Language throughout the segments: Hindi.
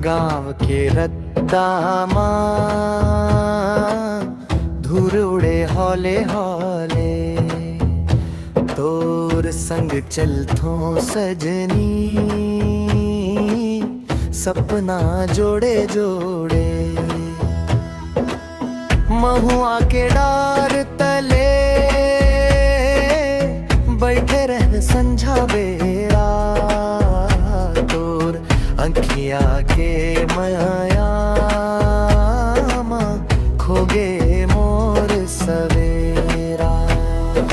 गाँव के रत्ता धूर उड़े हौले हौले तोर संग चलथो सजनी सपना जोड़े जोड़े महुआ के डार तले बैठे रह संझा बेड़ा तोर अंखिया के माया खोगे मोर सवेरा।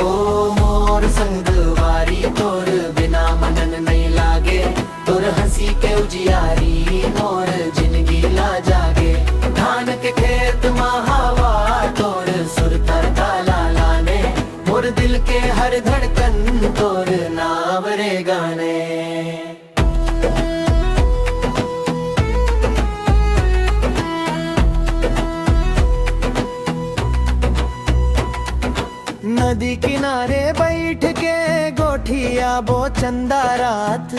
ओ मोर संगवारी तोर बिना मनन नहीं लागे तोर हंसी के उजियारी मोर जिंदगी ला जागे धान के खेत महावा तोर सुर तर ताला लाने मोर दिल के हर धड़कन तोर नाम रे गाने। नदी किनारे बैठ के गोठिया बो चंदा रात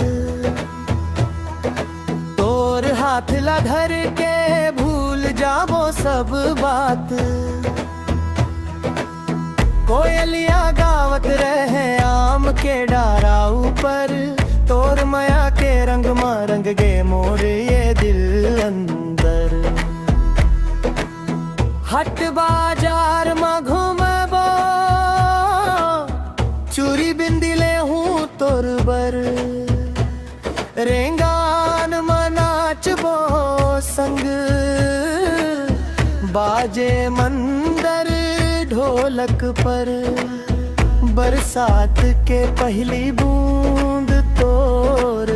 तोर हाथ ला धर के भूल जाबो सब बात कोयलिया गावत रहे आम के डारा ऊपर तोर माया के रंग मा रंग गे मोर ये दिल अंदर हट बाजार मा घूमबो चूरी बिंदिले हूँ तोर बर रेंगान मनाचबो संग बाजे मंदर ढोलक पर बरसात के पहली बूंद तोर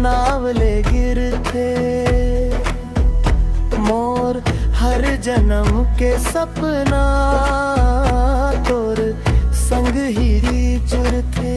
नावले गिरते मोर हर जन्म के सपना तोर संग ही जुड़ते।